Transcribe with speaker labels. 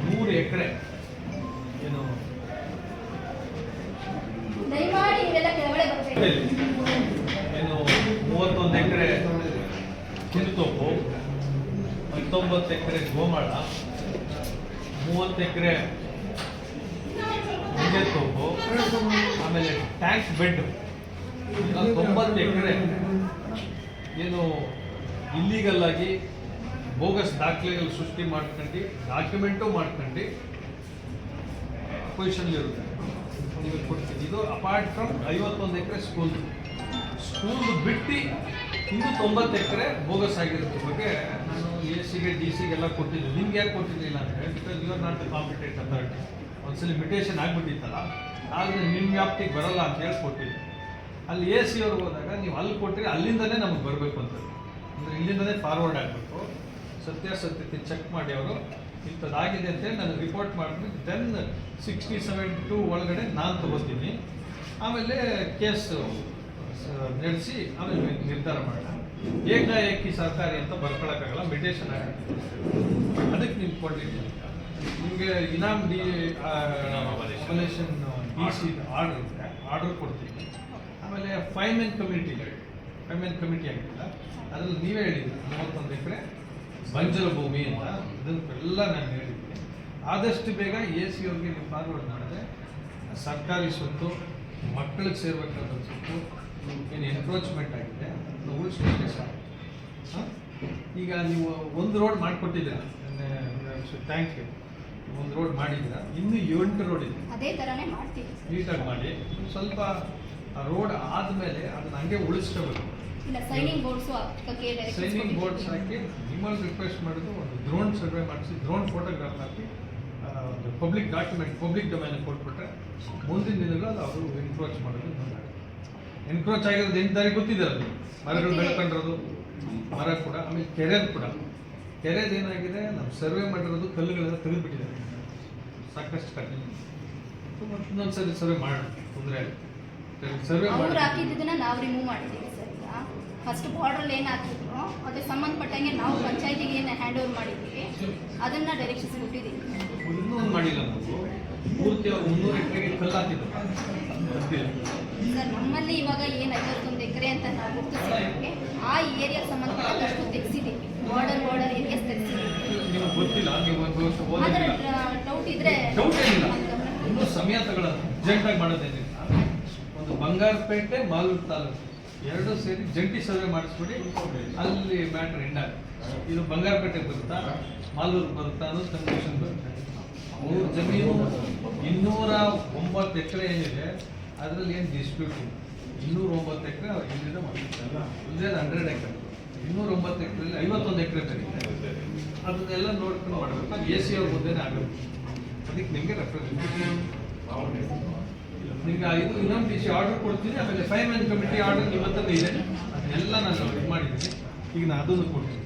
Speaker 1: ಮೂರು ಎಕರೆ ಏನು ಏನು 31 ಎಕರೆ ಕಿರುತೋಪು, 19 ಎಕರೆ ಗೋಮಾಳ, 30 ಎಕರೆ ತೋಪು, ಆಮೇಲೆ ಟ್ಯಾಂಕ್ ಬೆಡ್, 90 ಎಕರೆ ಏನು ಇಲ್ಲಿಗಲ್ ಆಗಿ ಬೋಗಸ್ ದಾಖಲೆಗಳು ಸೃಷ್ಟಿ ಮಾಡ್ಕೊಂಡು ಡಾಕ್ಯುಮೆಂಟು ಮಾಡ್ಕೊಂಡು ಪೊಸಿಷನ್ ಇರುತ್ತೆ ನೀವು ಕೊಡ್ತೀವಿ. ಇದು ಅಪಾರ್ಟ್ ಫ್ರಮ್ 51 ಎಕರೆ ಸ್ಕೂಲ್ ಬಿಟ್ಟು ಇನ್ನು 90 ಎಕರೆ ಬೋಗಸ್ ಆಗಿರೋದ್ರ ಬಗ್ಗೆ ನಾನು AC ಗೆ DC ಗೆಲ್ಲ ಕೊಟ್ಟಿದ್ದೆ. ನಿಮ್ಗೆ ಯಾಕೆ ಕೊಟ್ಟಿರಲಿಲ್ಲ ಅಂದರೆ because you are not the competent authority. ಒಂದ್ಸಲಿ ಮಿಟೇಷನ್ ಆಗಿಬಿಟ್ಟಿತ್ತಲ್ಲ, ಆದರೆ ನಿಮ್ಮ ವ್ಯಾಪ್ತಿಗೆ ಬರಲ್ಲ ಅಂತ ಹೇಳಿ ಕೊಟ್ಟಿದ್ದೆ. ಅಲ್ಲಿ AC ಅವ್ರಿಗೆ ಹೋದಾಗ ನೀವು ಅಲ್ಲಿ ಕೊಟ್ಟರೆ ಅಲ್ಲಿಂದನೇ ನಮಗೆ ಬರಬೇಕು ಅಂತ, ಅಂದರೆ ಇಲ್ಲಿಂದನೇ ಫಾರ್ವರ್ಡ್ ಆಗಬೇಕು. ಸತ್ಯಾಸತ್ಯತೆ ಚೆಕ್ ಮಾಡಿ ಅವರು ಇಂಥದ್ದಾಗಿದೆ ಅಂತೇಳಿ ನನಗೆ ರಿಪೋರ್ಟ್ ಮಾಡಿದ್ವಿ. ದೆನ್ 60-72 ಒಳಗಡೆ ನಾನು ತಗೋತೀನಿ. ಆಮೇಲೆ ಕೇಸ್ ನಡೆಸಿ ಆಮೇಲೆ ನಿರ್ಧಾರ ಮಾಡೋಣ. ಏಕಾಏಕಿ ಸರ್ಕಾರಿ ಅಂತ ಬರ್ಕೊಳಕ್ಕಾಗಲ್ಲ, ಮೆಡಿಟೇಷನ್ ಆಗುತ್ತೆ. ಅದಕ್ಕೆ ನಿಮ್ಗೆ ಕೊಡಲಿಕ್ಕೆ ನಿಮಗೆ ಇನಾಮ್ ಅಪಲೇಷನ್ DC ಆರ್ಡರ್ ಇದೆ, ಆರ್ಡರ್ ಕೊಡ್ತೀನಿ. ಆಮೇಲೆ 5 men ಕಮಿಟಿ ಆಗಿಲ್ಲ, ಅದ್ರಲ್ಲಿ ನೀವೇ ಹೇಳಿದ್ರಿ 31 ಎಕರೆ ಬಂಜರು ಭೂಮಿ ಅಂತ. ಇದನ್ನೆಲ್ಲ ನಾನು ಹೇಳಿದ್ದೀನಿ. ಆದಷ್ಟು ಬೇಗ AC ಅವ್ರಿಗೆ ನೀವು ಫಾರ್ವರ್ಡ್ ಮಾಡಿದ್ರೆ ಸರ್ಕಾರಿ ಸ್ವತ್ತು, ಮಕ್ಕಳಿಗೆ ಸೇರ್ಬೇಕಾದ ಸ್ವತ್ತು ಏನು ಎನ್ಕ್ರೋಚ್ಮೆಂಟ್ ಆಗಿದೆ ಅದನ್ನು ಉಳಿಸೋಕ್ಕೆ ಸಾಕು. ಈಗ ನೀವು ಒಂದು ರೋಡ್ ಮಾಡಿಕೊಟ್ಟಿದ್ದೀರ, ಥ್ಯಾಂಕ್ ಯು. ಒಂದು ರೋಡ್ ಮಾಡಿದ್ದೀರ, ಇನ್ನೂ 8 ರೋಡ್ ಇದೆ.
Speaker 2: ಅದೇ ಥರನೇ ಮಾಡ್ತೀವಿ,
Speaker 1: ನೀಟಾಗಿ ಮಾಡಿ. ಸ್ವಲ್ಪ ರೋಡ್ ಆದಮೇಲೆ ಅದನ್ನ ಹಂಗೆ ಉಳಿಸ್ಕೋಬೇಕು.
Speaker 2: ಸೈನಿಂಗ್
Speaker 1: ಬೋರ್ಡ್ಸ್ ಹಾಕಿ ನಿಮ್ಮಲ್ಲಿ ರಿಕ್ವೆಸ್ಟ್ ಮಾಡಿದ್ರು ಒಂದು ಡ್ರೋನ್ ಸರ್ವೆ ಮಾಡಿಸಿ, ಡ್ರೋನ್ ಫೋಟೋಗ್ರಾಫ್ ಹಾಕಿ ಒಂದು ಪಬ್ಲಿಕ್ ಡಾಕ್ಯುಮೆಂಟ್, ಪಬ್ಲಿಕ್ ಡೊಮೈನ್ ಕೊಟ್ಬಿಟ್ರೆ ಮುಂದಿನ ದಿನಗಳಲ್ಲಿ ಅವರು ಎನ್ಕ್ರೋಚ್ ಮಾಡೋದು. ಎನ್ಕ್ರೋಚ್ ಆಗಿರೋದು 8 ತಾರೀಕು ಗೊತ್ತಿದ್ದಾರೆ. ಮರಗಳು ಬೆಳ್ಕೊಂಡಿರೋದು ಮರ ಕೂಡ, ಆಮೇಲೆ ಕೆರೆದು ಏನಾಗಿದೆ, ನಮ್ಮ ಸರ್ವೆ ಮಾಡಿರೋದು ಕಲ್ಲುಗಳೆಲ್ಲ ತೆಗೆದುಬಿಟ್ಟಿದ್ದಾರೆ. ಸಾಕಷ್ಟು ಕಡಿಮೆ. ಇನ್ನೊಂದ್ಸರಿ ಸರ್ವೆ ಮಾಡೋಣ, ತೊಂದರೆ ಆಗುತ್ತೆ. ಸರ್ವೆ
Speaker 2: ಅವ್ರು ಹಾಕಿದ್ದನ್ನ ನಾವು ರಿಮೂವ್ ಮಾಡಿದ್ದೀವಿ ಸರ್. ಈಗ ಫಸ್ಟ್ ಬಾರ್ಡ್ರಲ್ಲಿ ಏನು ಹಾಕಿದ್ರು ಅದಕ್ಕೆ ಸಂಬಂಧಪಟ್ಟಂಗೆ ನಾವು ಪಂಚಾಯತಿಗೆ ಏನು ಹ್ಯಾಂಡ್ ಓವರ್ ಮಾಡಿದ್ದೀವಿ ಅದನ್ನ ಡೈರೆಕ್ಷನ್ಸ್ ಕೊಟ್ಟಿದ್ದೀವಿ.
Speaker 1: ಇನ್ನೂ ಒಂದು ಮಾಡಿಲ್ಲ ನಾವು, ಪೂರ್ತಿ 300 ಎಕರೆಗೆ ಕಲ್ಲು ಹಾಕಿದ್ರು
Speaker 2: ಸರ್. ನಮ್ಮಲ್ಲಿ ಇವಾಗ ಏನು 51 ಎಕರೆ ಅಂತ ನಾವು ಗುರುತಿಸಿದ್ದೀವಿ, ಆ ಏರಿಯಾಗೆ ಸಂಬಂಧಪಟ್ಟಷ್ಟು ತೆಗೆಸಿದ್ದೀವಿ. Border areas ತೆಗೆಸಿದ್ದೀವಿ.
Speaker 1: ನಿಮ್ಗೆ ಗೊತ್ತಿಲ್ಲ, ನೀವು
Speaker 2: ಡೌಟ್ ಇದ್ರೆ
Speaker 1: ಇನ್ನೂ ಸಮಯ ತಗೊಳ್ಳೋದು, ಅರ್ಜೆಂಟಾಗಿ ಮಾಡೋದೇನಿಲ್ಲ. ಒಂದು ಬಂಗಾರಪೇಟೆ, ಮಾಲೂರು ತಾಲೂಕು 2 ಸೇರಿ ಜಂಟಿ ಸರ್ವೆ ಮಾಡಿಸ್ಬಿಡಿ, ಅಲ್ಲಿ ಮ್ಯಾಟ್ರ್ ಎಂಡ್ ಆಗುತ್ತೆ. ಇದು ಬಂಗಾರಪೇಟೆಗೆ ಬರುತ್ತಾ, ಮಾಲೂರು ಬರುತ್ತಾ ಅನ್ನೋದು ಕನ್ಫ್ಯೂಷನ್ ಬರುತ್ತೆ. 3 ಜಮೀನು 209 ಎಕರೆ ಏನಿದೆ ಅದರಲ್ಲಿ ಏನು ಡಿಸ್ಪ್ಯೂಟ್ ಇಲ್ಲ. 209 ಎಕರೆ ಅವ್ರು ಇಲ್ಲಿಂದ ಮಾಡಿರ್ತಾರಲ್ಲ, ಇಲ್ಲೇ 100 ಎಕರೆ, 209 ಎಕರೆಯಲ್ಲಿ 51 ಎಕರೆ ಬರೀತಾರೆ. ಅದನ್ನೆಲ್ಲ ನೋಡ್ಕೊಂಡು ಮಾಡಬೇಕು. ಅದು AC ಅವ್ರ ಮುಂದೆನೇ ಆಗಬೇಕು. ಅದಕ್ಕೆ ನಿಮಗೆ ರೆಪ್ರೆಸೆಂಟೇಷನ್ ನಿಮಗೆ ಇದು ಇನ್ನೊಂದು DC ಆರ್ಡರ್ ಕೊಡ್ತೀನಿ. ಆಮೇಲೆ 5 men ಕಮಿಟಿ ಆರ್ಡರ್ ಇವತ್ತಲ್ಲಿ ಇದೆ, ಅದನ್ನೆಲ್ಲ ನಾನು ಇದು ಮಾಡಿದ್ದೀನಿ. ಈಗ ನಾನು ಅದನ್ನು ಕೊಡ್ತೀನಿ.